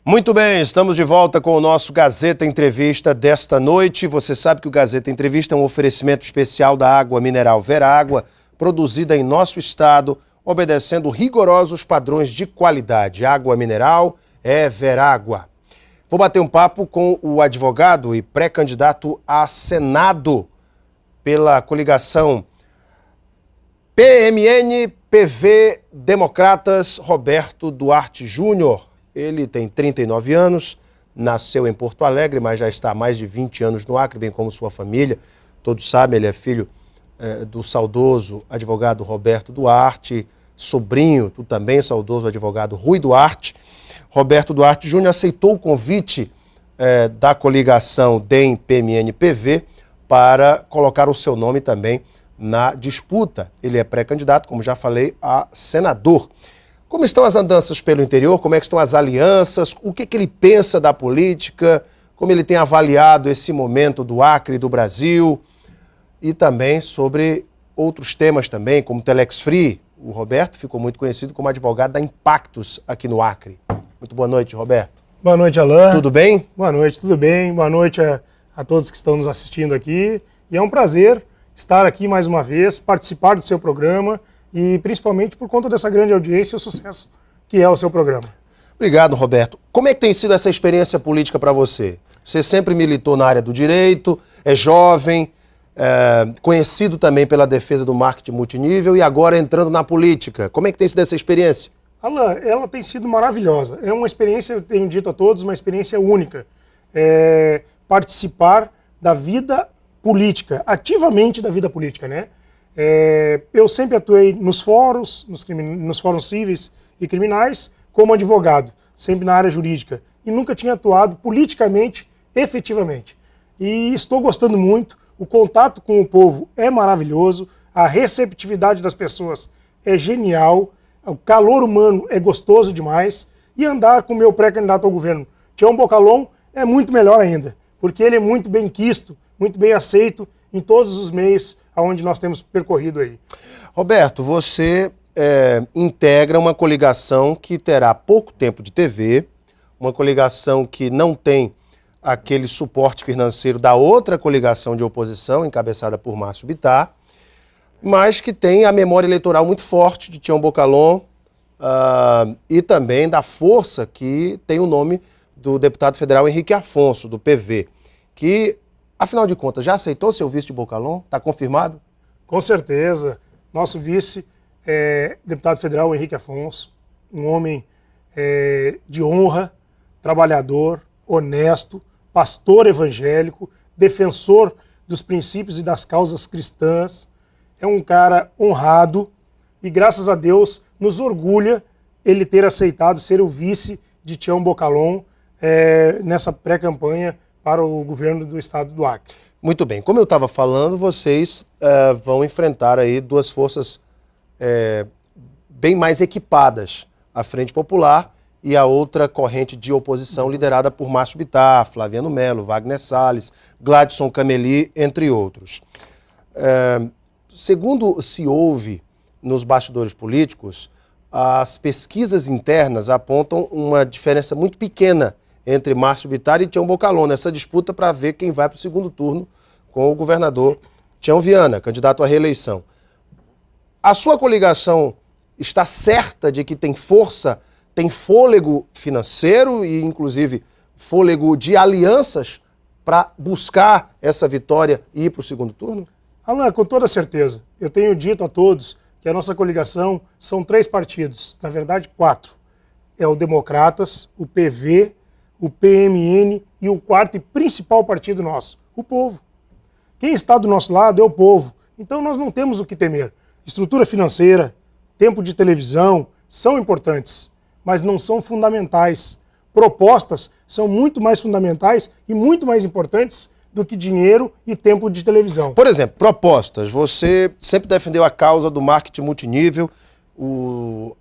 Muito bem, estamos de volta com o nosso Gazeta Entrevista desta noite. Você sabe que o Gazeta Entrevista é um oferecimento especial da água mineral Verágua, produzida em nosso estado, obedecendo rigorosos padrões de qualidade. Água mineral é Verágua. Vou bater um papo com o advogado e pré-candidato a Senado pela coligação PMN-PV Democratas, Roberto Duarte Júnior. Ele tem 39 anos, nasceu em Porto Alegre, mas já está há mais de 20 anos no Acre, bem como sua família. Todos sabem, ele é filho do saudoso advogado Roberto Duarte, sobrinho do também saudoso advogado Rui Duarte. Roberto Duarte Júnior aceitou o convite da coligação DEM-PMN-PV para colocar o seu nome também na disputa. Ele é pré-candidato, como já falei, a senador. Como estão as andanças pelo interior? Como é que estão as alianças? O que ele pensa da política? Como ele tem avaliado esse momento do Acre e do Brasil? E também sobre outros temas também, como Telex Free. O Roberto ficou muito conhecido como advogado da Impactos aqui no Acre. Muito boa noite, Roberto. Boa noite, Alain. Tudo bem? Boa noite, tudo bem. Boa noite a todos que estão nos assistindo aqui. E é um prazer estar aqui mais uma vez, participar do seu programa e principalmente por conta dessa grande audiência e o sucesso que é o seu programa. Obrigado, Roberto. Como é que tem sido essa experiência política para você? Você sempre militou na área do direito, é jovem, conhecido também pela defesa do marketing multinível e agora entrando na política. Como é que tem sido essa experiência? Alain, ela tem sido maravilhosa. É uma experiência, eu tenho dito a todos, uma experiência única. Participar da vida política, ativamente da vida política, né? Eu sempre atuei nos fóruns cíveis e criminais como advogado, sempre na área jurídica, e nunca tinha atuado politicamente, efetivamente. E estou gostando muito, o contato com o povo é maravilhoso, a receptividade das pessoas é genial, o calor humano é gostoso demais, e andar com o meu pré-candidato ao governo, Tião Bocalon, é muito melhor ainda, porque ele é muito bem quisto, muito bem aceito em todos os meios aonde nós temos percorrido aí. Roberto, você integra uma coligação que terá pouco tempo de TV, uma coligação que não tem aquele suporte financeiro da outra coligação de oposição, encabeçada por Márcio Bittar, mas que tem a memória eleitoral muito forte de Tião Bocalon e também da força que tem o nome do deputado federal Henrique Afonso, do PV, que, afinal de contas, já aceitou ser o vice de Bocalon? Está confirmado? Com certeza. Nosso vice é deputado federal Henrique Afonso, um homem de honra, trabalhador, honesto, pastor evangélico, defensor dos princípios e das causas cristãs. É um cara honrado e, graças a Deus, nos orgulha ele ter aceitado ser o vice de Tião Bocalon nessa pré-campanha para o governo do estado do Acre. Muito bem. Como eu estava falando, vocês vão enfrentar aí duas forças bem mais equipadas, a Frente Popular e a outra corrente de oposição liderada por Márcio Bittar, Flaviano Melo, Wagner Salles, Gladson Cameli, entre outros. Segundo se ouve nos bastidores políticos, as pesquisas internas apontam uma diferença muito pequena entre Márcio Bittar e Tião Bocalon, nessa disputa para ver quem vai para o segundo turno com o governador Tião Viana, candidato à reeleição. A sua coligação está certa de que tem força, tem fôlego financeiro e, inclusive, fôlego de alianças para buscar essa vitória e ir para o segundo turno? Alain, com toda certeza. Eu tenho dito a todos que a nossa coligação são 3 partidos, na verdade 4. É o Democratas, o PV, o PMN e o quarto e principal partido nosso, o povo. Quem está do nosso lado é o povo. Então nós não temos o que temer. Estrutura financeira, tempo de televisão são importantes, mas não são fundamentais. Propostas são muito mais fundamentais e muito mais importantes do que dinheiro e tempo de televisão. Por exemplo, propostas. Você sempre defendeu a causa do marketing multinível, o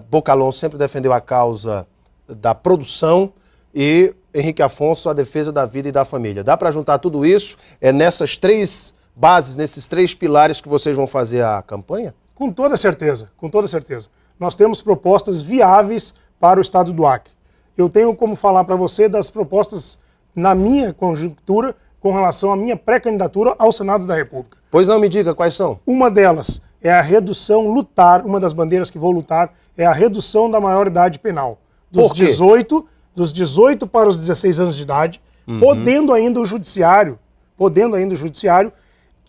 Bocalon sempre defendeu a causa da produção, e Henrique Afonso, a defesa da vida e da família. Dá para juntar tudo isso? É nessas 3 bases, nesses 3 pilares que vocês vão fazer a campanha? Com toda certeza, com toda certeza. Nós temos propostas viáveis para o estado do Acre. eu tenho como falar para você das propostas na minha conjuntura com relação à minha pré-candidatura ao Senado da República. Pois não, me diga quais são. Uma delas é a redução, uma das bandeiras que vou lutar, é a redução da maioridade penal. Por quê? Dos 18 para os 16 anos de idade, podendo ainda o judiciário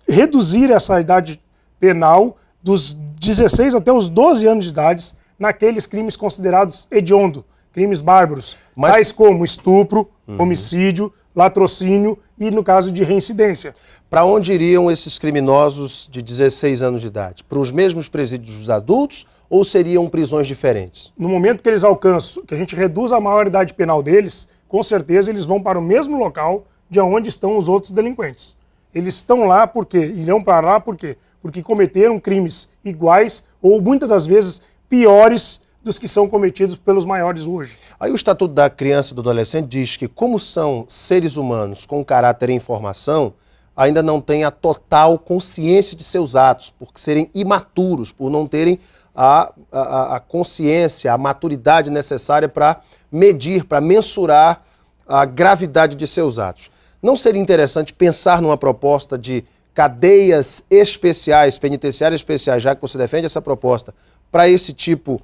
reduzir essa idade penal dos 16 até os 12 anos de idade naqueles crimes considerados hediondo, crimes bárbaros, tais como estupro, homicídio, latrocínio e, no caso de reincidência. Para onde iriam esses criminosos de 16 anos de idade? Para os mesmos presídios dos adultos ou seriam prisões diferentes? No momento que eles alcançam, que a gente reduz a maioridade penal deles, com certeza eles vão para o mesmo local de onde estão os outros delinquentes. Eles estão lá por quê? Irão para lá por quê? Porque cometeram crimes iguais ou muitas das vezes piores dos que são cometidos pelos maiores hoje. Aí o Estatuto da Criança e do Adolescente diz que, como são seres humanos com caráter e informação, ainda não têm a total consciência de seus atos, por serem imaturos, por não terem a consciência, a maturidade necessária para medir, para mensurar a gravidade de seus atos. Não seria interessante pensar numa proposta de cadeias especiais, penitenciárias especiais, já que você defende essa proposta, para esse tipo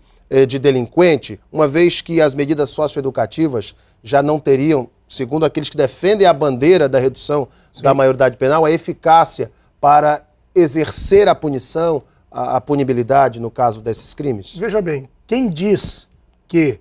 de delinquente, uma vez que as medidas socioeducativas já não teriam, segundo aqueles que defendem a bandeira da redução da maioridade penal, a eficácia para exercer a punição, a punibilidade no caso desses crimes? Veja bem, quem diz que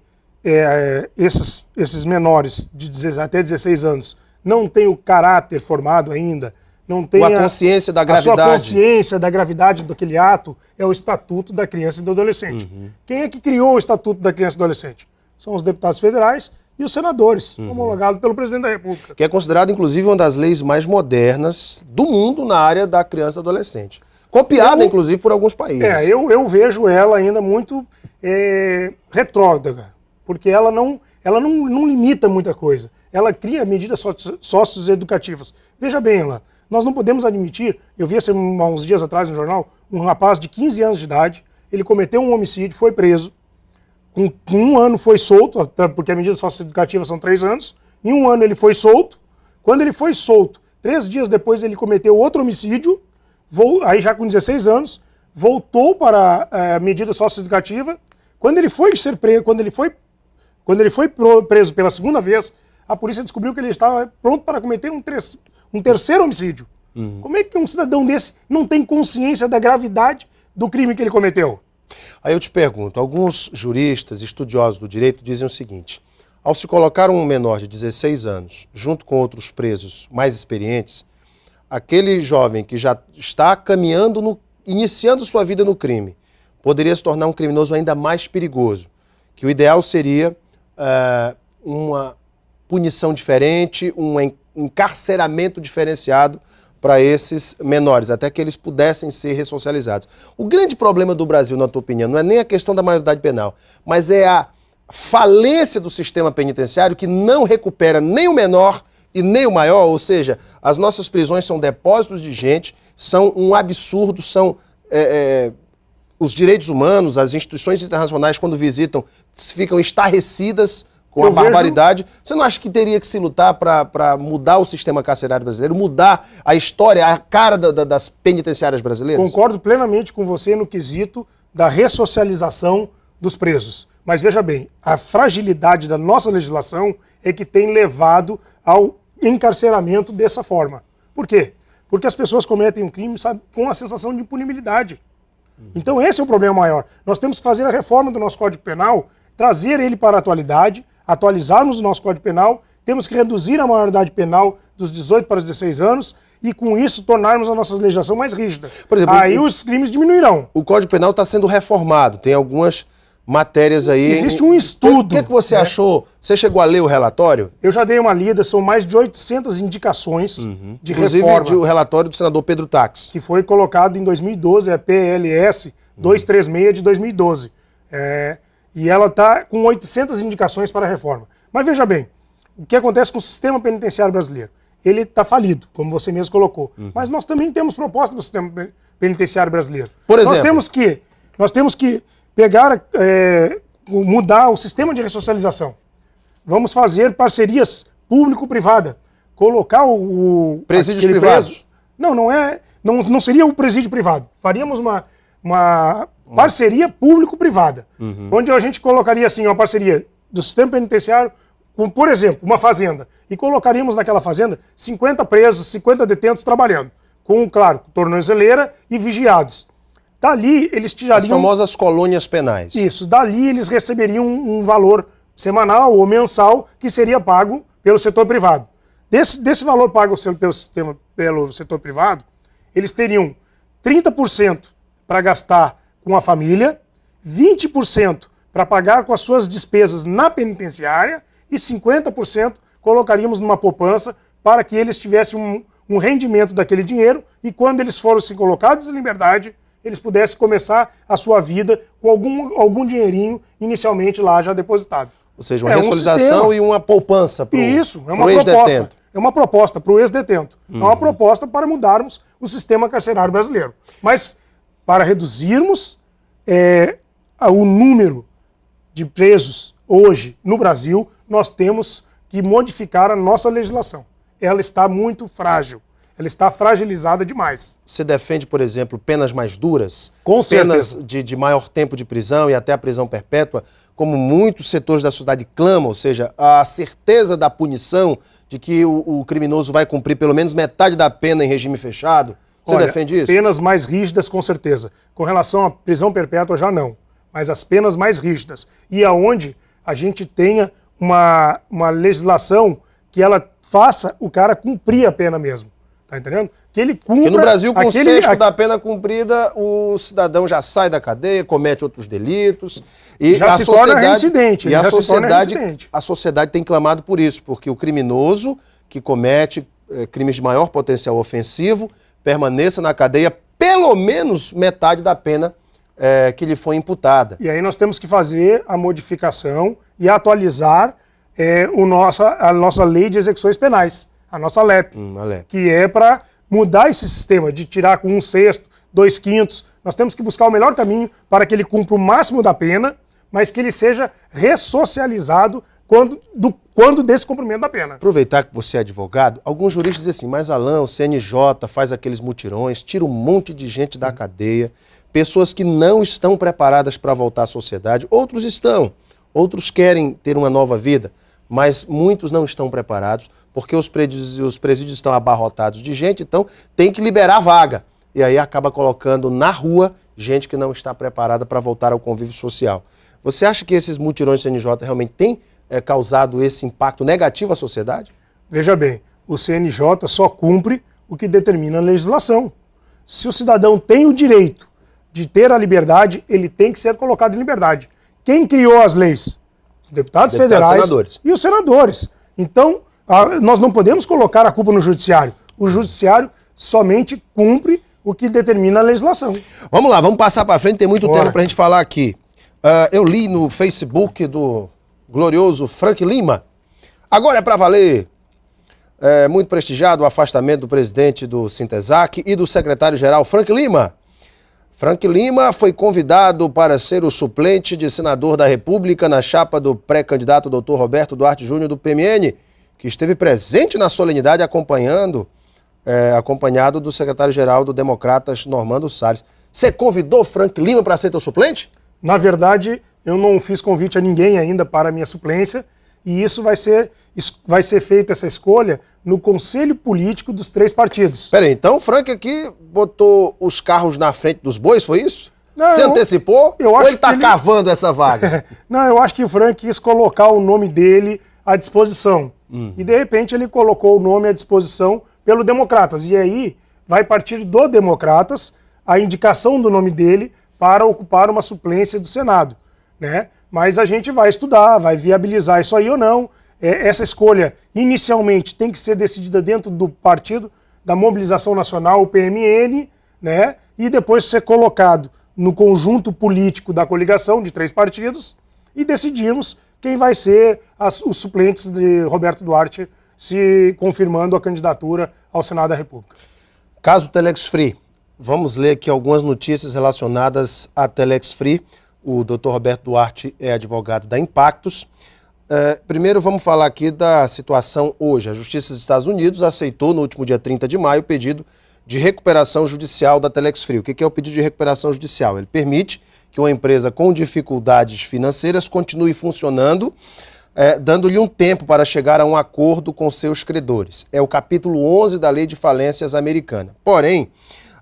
esses menores de até 16 anos não têm o caráter formado ainda, não tem a consciência da gravidade. A sua consciência da gravidade daquele ato é o Estatuto da Criança e do Adolescente. Quem é que criou o Estatuto da Criança e do Adolescente? São os deputados federais e os senadores, homologado pelo presidente da República. Que é considerado, inclusive, uma das leis mais modernas do mundo na área da criança e adolescente. Copiada, inclusive, por alguns países. Eu vejo ela ainda muito retrógrada, porque ela não limita muita coisa. Ela cria medidas socioeducativas. Veja bem, nós não podemos admitir, eu vi há uns dias atrás no jornal, um rapaz de 15 anos de idade, ele cometeu um homicídio, foi preso, com 1 ano foi solto, porque a medida socioeducativa são 3 anos, em 1 ano ele foi solto. Quando ele foi solto, 3 dias depois ele cometeu outro homicídio, aí já com 16 anos, voltou para a medida socioeducativa. Quando ele foi preso pela segunda vez, a polícia descobriu que ele estava pronto para cometer um terceiro homicídio. Como é que um cidadão desse não tem consciência da gravidade do crime que ele cometeu? Aí eu te pergunto, alguns juristas, estudiosos do direito dizem o seguinte: ao se colocar um menor de 16 anos junto com outros presos mais experientes, aquele jovem que já está caminhando, iniciando sua vida no crime, poderia se tornar um criminoso ainda mais perigoso, que o ideal seria uma punição diferente, um encarceramento diferenciado para esses menores, até que eles pudessem ser ressocializados. O grande problema do Brasil, na tua opinião, não é nem a questão da maioridade penal, mas é a falência do sistema penitenciário que não recupera nem o menor e nem o maior, ou seja, as nossas prisões são depósitos de gente, são um absurdo, são os direitos humanos, as instituições internacionais, quando visitam, ficam estarrecidas com a barbaridade. Você não acha que teria que se lutar para mudar o sistema carcerário brasileiro, mudar a história, a cara das penitenciárias brasileiras? Concordo plenamente com você no quesito da ressocialização dos presos. Mas veja bem, a fragilidade da nossa legislação é que tem levado ao encarceramento dessa forma. Por quê? Porque as pessoas cometem um crime, sabe, com a sensação de impunibilidade. Então esse é o problema maior. Nós temos que fazer a reforma do nosso Código Penal, trazer ele para a atualidade, atualizarmos o nosso Código Penal, temos que reduzir a maioridade penal dos 18 para os 16 anos e, com isso, tornarmos a nossa legislação mais rígida. Por exemplo, aí os crimes diminuirão. O Código Penal está sendo reformado, tem algumas matérias aí. Existe um estudo. O que você achou? Você chegou a ler o relatório? Eu já dei uma lida, são mais de 800 indicações de inclusive, reforma. Inclusive o relatório do senador Pedro Táxi. Que foi colocado em 2012, é a PLS 236 de 2012. E ela está com 800 indicações para a reforma. Mas veja bem, o que acontece com o sistema penitenciário brasileiro? Ele está falido, como você mesmo colocou. Mas nós também temos proposta do sistema penitenciário brasileiro. Por exemplo? Nós temos que pegar, mudar o sistema de ressocialização. vamos fazer parcerias público-privada. Colocar o presídios privados? Não seria o presídio privado. Faríamos uma parceria público-privada, onde a gente colocaria assim uma parceria do sistema penitenciário com, por exemplo, uma fazenda, e colocaríamos naquela fazenda 50 presos, 50 detentos trabalhando, com, claro, tornozeleira e vigiados. Dali eles tirariam... As famosas colônias penais. Isso, dali eles receberiam um valor semanal ou mensal que seria pago pelo setor privado. Desse valor pago pelo setor privado, eles teriam 30% para gastar com a família, 20% para pagar com as suas despesas na penitenciária e 50% colocaríamos numa poupança para que eles tivessem um rendimento daquele dinheiro e quando eles fossem colocados em liberdade, eles pudessem começar a sua vida com algum dinheirinho inicialmente lá já depositado. Ou seja, uma ressolidação e uma poupança para o ex-detento. É uma proposta para o ex-detento. É uma proposta para mudarmos o sistema carcerário brasileiro. Mas para reduzirmos o número de presos hoje no Brasil, nós temos que modificar a nossa legislação. Ela está muito frágil. Ela está fragilizada demais. Você defende, por exemplo, penas mais duras? Com certeza. Penas de maior tempo de prisão e até a prisão perpétua, como muitos setores da sociedade clamam, ou seja, a certeza da punição de que o criminoso vai cumprir pelo menos metade da pena em regime fechado? Você defende isso? Penas mais rígidas, com certeza. Com relação à prisão perpétua, já não. Mas as penas mais rígidas. E aonde a gente tenha uma legislação que ela faça o cara cumprir a pena mesmo. Tá entendendo? Que ele cumpra... Porque no Brasil, com o sexto da pena cumprida, o cidadão já sai da cadeia, comete outros delitos. E já se torna reincidente. E a sociedade tem clamado por isso, porque o criminoso que comete crimes de maior potencial ofensivo permaneça na cadeia pelo menos metade da pena que lhe foi imputada. E aí nós temos que fazer a modificação e atualizar a nossa lei de execuções penais. A nossa LEP, que é para mudar esse sistema de tirar com 1/6, 2/5. Nós temos que buscar o melhor caminho para que ele cumpra o máximo da pena, mas que ele seja ressocializado quando desse cumprimento da pena. Aproveitar que você é advogado, alguns juristas dizem assim, mas Alan, o CNJ faz aqueles mutirões, tira um monte de gente da cadeia, pessoas que não estão preparadas para voltar à sociedade, outros estão, outros querem ter uma nova vida, mas muitos não estão preparados, porque os presídios estão abarrotados de gente, então tem que liberar a vaga. E aí acaba colocando na rua gente que não está preparada para voltar ao convívio social. Você acha que esses mutirões do CNJ realmente têm causado esse impacto negativo à sociedade? Veja bem, o CNJ só cumpre o que determina a legislação. Se o cidadão tem o direito de ter a liberdade, ele tem que ser colocado em liberdade. Quem criou as leis? Os deputados federais e os senadores. Então, nós não podemos colocar a culpa no judiciário. O judiciário somente cumpre o que determina a legislação. Vamos lá, vamos passar para frente, tem muito tempo para a gente falar aqui. Eu li no Facebook do glorioso Frank Lima. Agora é para valer. Muito prestigiado o afastamento do presidente do Sintesac e do secretário-geral Frank Lima. Frank Lima foi convidado para ser o suplente de senador da República na chapa do pré-candidato Dr. Roberto Duarte Júnior do PMN, que esteve presente na solenidade acompanhado do secretário-geral do Democratas, Normando Salles. Você convidou Frank Lima para ser teu suplente? Na verdade, eu não fiz convite a ninguém ainda para a minha suplência, e isso vai ser feita essa escolha no Conselho Político dos 3 partidos. Peraí, então o Frank aqui botou os carros na frente dos bois, foi isso? Não, você antecipou ou ele está cavando essa vaga? Não, eu acho que o Frank quis colocar o nome dele à disposição. E de repente ele colocou o nome à disposição pelo Democratas. E aí vai partir do Democratas a indicação do nome dele para ocupar uma suplência do Senado, né? Mas a gente vai estudar, vai viabilizar isso aí ou não. Essa escolha, inicialmente, tem que ser decidida dentro do partido da Mobilização Nacional, o PMN, né? E depois ser colocado no conjunto político da coligação de 3 partidos e decidirmos quem vai ser os suplentes de Roberto Duarte, se confirmando a candidatura ao Senado da República. Caso Telex Free. Vamos ler aqui algumas notícias relacionadas a Telex Free. O Dr. Roberto Duarte é advogado da Impactos. Primeiro vamos falar aqui da situação hoje. A Justiça dos Estados Unidos aceitou no último dia 30 de maio o pedido de recuperação judicial da Telex Free. O que é o pedido de recuperação judicial? Ele permite que uma empresa com dificuldades financeiras continue funcionando, dando-lhe um tempo para chegar a um acordo com seus credores. É o capítulo 11 da Lei de Falências americana. Porém,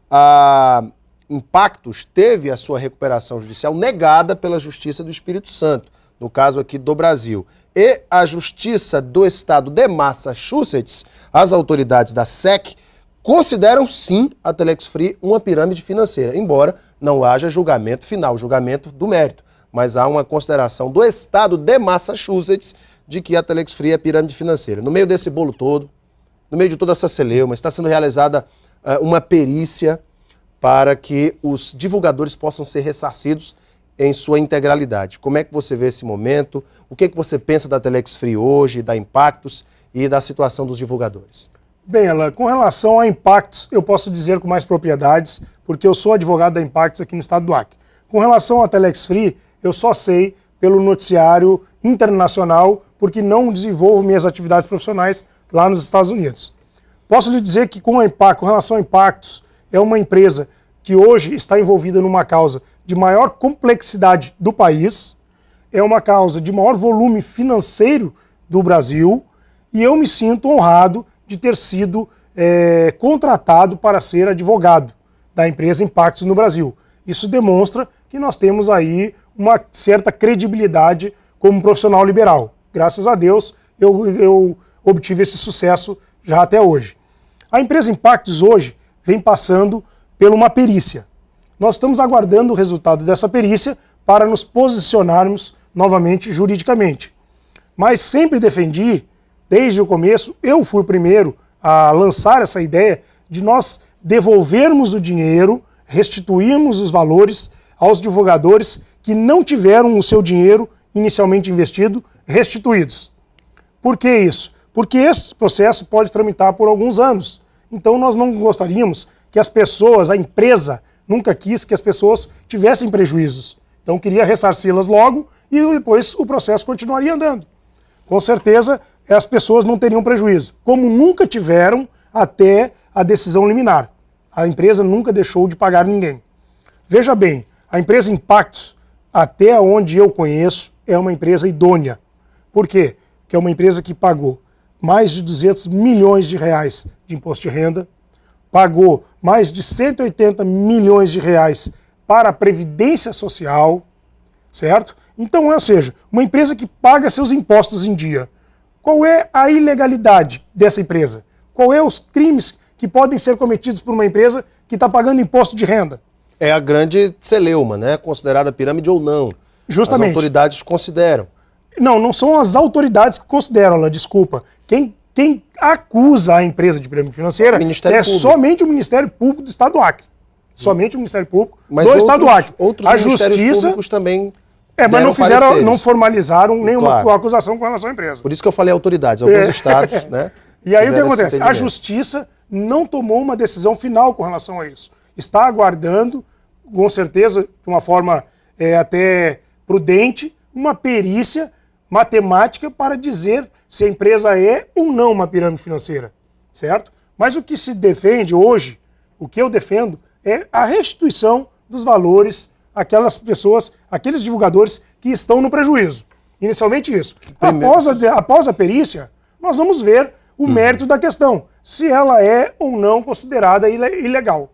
a Impactus teve a sua recuperação judicial negada pela Justiça do Espírito Santo, no caso aqui do Brasil. E a Justiça do Estado de Massachusetts, as autoridades da SEC, consideram sim a Telex Free uma pirâmide financeira, embora não haja julgamento final, julgamento do mérito. Mas há uma consideração do Estado de Massachusetts de que a Telex Free é pirâmide financeira. No meio desse bolo todo, no meio de toda essa celeuma, está sendo realizada uma perícia para que os divulgadores possam ser ressarcidos em sua integralidade. Como é que você vê esse momento? O que é que você pensa da Telex Free hoje, da Impactus e da situação dos divulgadores? Bem, Alan, com relação a Impactus, eu posso dizer com mais propriedades, porque eu sou advogado da Impactus aqui no estado do Acre. Com relação à Telex Free, eu só sei pelo noticiário internacional, porque não desenvolvo minhas atividades profissionais lá nos Estados Unidos. Posso lhe dizer que com relação a Impactus, é uma empresa que hoje está envolvida numa causa de maior complexidade do país, é uma causa de maior volume financeiro do Brasil, e eu me sinto honrado de ter sido contratado para ser advogado da empresa Impactus no Brasil. Isso demonstra que nós temos aí uma certa credibilidade como profissional liberal. Graças a Deus, eu obtive esse sucesso já até hoje. A empresa Impactus hoje vem passando por uma perícia. Nós estamos aguardando o resultado dessa perícia para nos posicionarmos novamente juridicamente. Mas sempre defendi, desde o começo, eu fui o primeiro a lançar essa ideia de nós devolvermos o dinheiro, restituirmos os valores aos divulgadores que não tiveram o seu dinheiro inicialmente investido restituídos. Por que isso? Porque esse processo pode tramitar por alguns anos. Então nós não gostaríamos que as pessoas, a empresa, nunca quis que as pessoas tivessem prejuízos. Então queria ressarci-las logo e depois o processo continuaria andando. Com certeza as pessoas não teriam prejuízo, como nunca tiveram até a decisão liminar. A empresa nunca deixou de pagar ninguém. Veja bem, a empresa Impactus, até onde eu conheço, é uma empresa idônea. Por quê? Porque é uma empresa que pagou mais de 200 milhões de reais de imposto de renda, pagou mais de 180 milhões de reais para a Previdência Social, certo? Então, ou seja, uma empresa que paga seus impostos em dia. Qual é a ilegalidade dessa empresa? Qual é os crimes que podem ser cometidos por uma empresa que está pagando imposto de renda? É a grande celeuma, né? Considerada pirâmide ou não. Justamente. As autoridades consideram. Não são as autoridades que consideram, Alan, desculpa. Quem acusa a empresa de pirâmide financeira é somente o Ministério Público do Estado do Acre. Somente o Ministério Público do Estado do Acre. Outros a Ministérios Justiça Públicos também mas não formalizaram nenhuma acusação com relação à empresa. Por isso que eu falei autoridades, alguns estados, né? E aí o que acontece? A Justiça não tomou uma decisão final com relação a isso. Está aguardando, com certeza, de uma forma até prudente, uma perícia matemática para dizer se a empresa é ou não uma pirâmide financeira, certo? Mas o que se defende hoje, o que eu defendo, é a restituição dos valores àquelas pessoas, aqueles divulgadores que estão no prejuízo. Inicialmente isso. Após a perícia, nós vamos ver o mérito da questão, se ela é ou não considerada ilegal.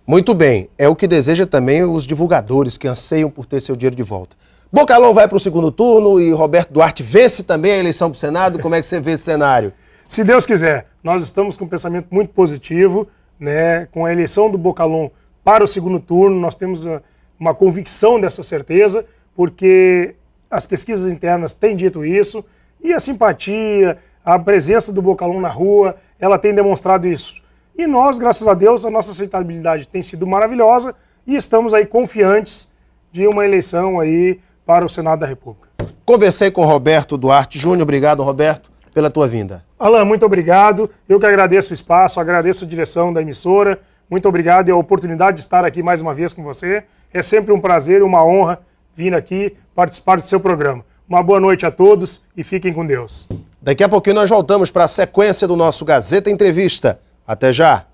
Muito bem, é o que deseja também os divulgadores que anseiam por ter seu dinheiro de volta. Bocalhão vai para o segundo turno e Roberto Duarte vence também a eleição para o Senado. Como é que você vê esse cenário? Se Deus quiser, nós estamos com um pensamento muito positivo, né? Com a eleição do Bocalhão para o segundo turno, nós temos uma convicção dessa certeza, porque as pesquisas internas têm dito isso, e a simpatia, a presença do Bocalhão na rua, ela tem demonstrado isso. E nós, graças a Deus, a nossa aceitabilidade tem sido maravilhosa e estamos aí confiantes de uma eleição aí para o Senado da República. Conversei com Roberto Duarte Júnior. Obrigado, Roberto, pela tua vinda. Alan, muito obrigado. Eu que agradeço o espaço, agradeço a direção da emissora. Muito obrigado e a oportunidade de estar aqui mais uma vez com você. É sempre um prazer e uma honra vir aqui participar do seu programa. Uma boa noite a todos e fiquem com Deus. Daqui a pouquinho nós voltamos para a sequência do nosso Gazeta Entrevista. Até já!